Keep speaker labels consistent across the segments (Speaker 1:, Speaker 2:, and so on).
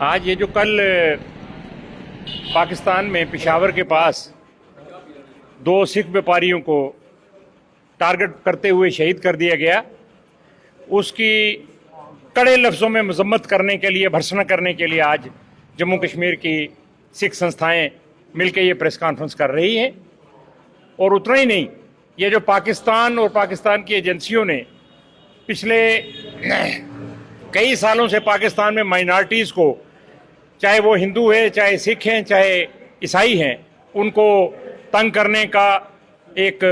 Speaker 1: आज ये जो कल पाकिस्तान में पेशावर के पास दो सिख व्यापारियों को टारगेट करते हुए शहीद कर दिया गया, उसकी कड़े लफ्ज़ों में मजम्मत करने के लिए, भर्त्सना करने के लिए आज जम्मू कश्मीर की सिख संस्थाएं मिलकर ये प्रेस कॉन्फ्रेंस कर रही हैं। और उतना ही नहीं, ये जो पाकिस्तान और पाकिस्तान की एजेंसियों ने पिछले कई सालों से पाकिस्तान में माइनॉरिटीज़ को, चाहे वो हिंदू है, चाहे सिख हैं, चाहे ईसाई हैं, उनको तंग करने का एक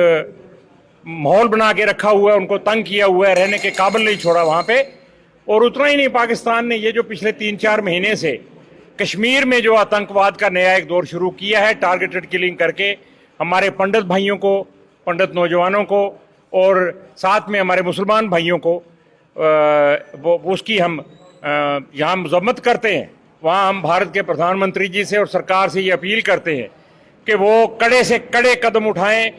Speaker 1: माहौल बना के रखा हुआ है, उनको तंग किया हुआ है, रहने के काबिल नहीं छोड़ा वहाँ पे। और उतना ही नहीं, पाकिस्तान ने ये जो पिछले 3-4 महीने से कश्मीर में जो आतंकवाद का नया एक दौर शुरू किया है, टारगेटेड किलिंग करके हमारे पंडित भाइयों को, पंडित नौजवानों को और साथ में हमारे मुसलमान भाइयों को, उसकी हम यहाँ मजम्मत करते हैं। वहाँ हम भारत के प्रधानमंत्री जी से और सरकार से ये अपील करते हैं कि वो कड़े से कड़े कदम उठाएं,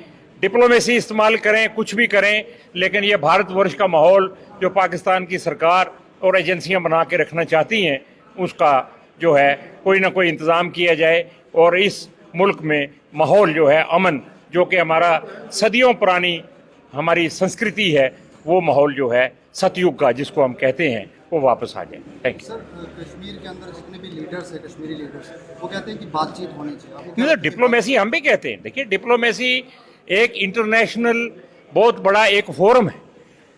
Speaker 1: डिप्लोमेसी इस्तेमाल करें, कुछ भी करें, लेकिन ये भारतवर्ष का माहौल जो पाकिस्तान की सरकार और एजेंसियां बना के रखना चाहती हैं, उसका जो है कोई ना कोई इंतज़ाम किया जाए और इस मुल्क में माहौल जो है अमन, जो कि हमारा सदियों पुरानी हमारी संस्कृति है, वो माहौल जो है सतयुग का जिसको हम कहते हैं, वो वापस आ जाए। Thank you.
Speaker 2: सर, कश्मीर के अंदर जितने भी लीडर्स हैं, कश्मीरी लीडर्स, वो कहते हैं कि बातचीत होनी चाहिए।
Speaker 1: डिप्लोमेसी हम भी कहते हैं। देखिए, डिप्लोमेसी एक इंटरनेशनल बहुत बड़ा एक फोरम है,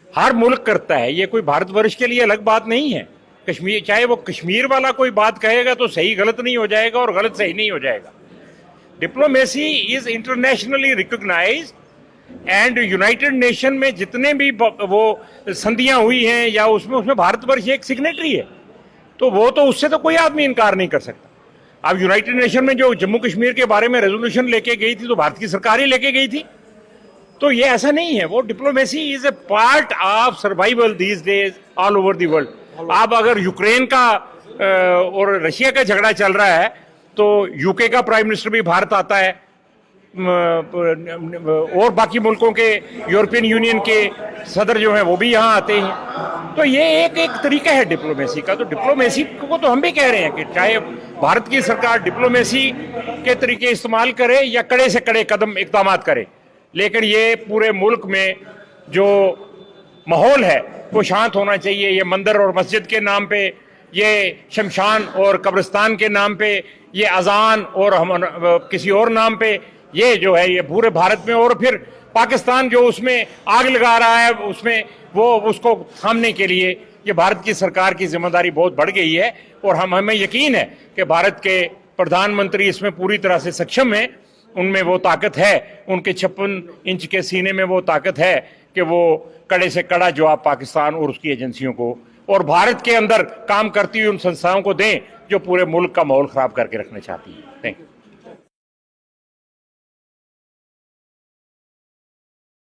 Speaker 1: हर मुल्क करता है, ये कोई भारतवर्ष के लिए अलग बात नहीं है। कश्मीर, चाहे वो कश्मीर वाला कोई बात कहेगा तो सही गलत नहीं हो जाएगा और गलत सही नहीं हो जाएगा। Diplomacy is internationally recognised and United Nation में जितने भी वो संधियां हुई हैं या उसमें भारतवर्ष एक सिग्नेटरी है, तो वो तो उससे तो कोई आदमी इनकार नहीं कर सकता। अब यूनाइटेड नेशन में जो जम्मू कश्मीर के बारे में रेजोल्यूशन लेके गई थी, तो भारत की सरकार ही लेके गई थी। तो ये ऐसा नहीं है, वो diplomacy is a part of survival these days all over the world. अब अगर यूक्रेन का और रशिया का झगड़ा चल रहा है, तो यूके का प्राइम मिनिस्टर भी भारत आता है, और बाकी मुल्कों के, यूरोपियन यूनियन के सदर जो हैं वो भी यहाँ आते हैं। तो ये एक तरीका है डिप्लोमेसी का। तो डिप्लोमेसी को तो हम भी कह रहे हैं कि चाहे भारत की सरकार डिप्लोमेसी के तरीके इस्तेमाल करे या कड़े से कड़े कदम इक़दाम करे, लेकिन ये पूरे मुल्क में जो माहौल है वो शांत होना चाहिए। ये मंदिर और मस्जिद के नाम पे, ये शमशान और कब्रिस्तान के नाम पे, ये अजान और हम किसी और नाम पे, ये जो है ये पूरे भारत में, और फिर पाकिस्तान जो उसमें आग लगा रहा है, उसमें वो उसको थामने के लिए ये भारत की सरकार की जिम्मेदारी बहुत बढ़ गई है। और हमें यकीन है कि भारत के प्रधानमंत्री इसमें पूरी तरह से सक्षम हैं, उनमें वो ताकत है, उनके 56 इंच के सीने में वो ताकत है कि वो कड़े से कड़ा जवाब पाकिस्तान और उसकी एजेंसियों को और भारत के अंदर काम करती हुई उन संस्थाओं को दें जो पूरे मुल्क का माहौल खराब करके रखना चाहती है। Thank you.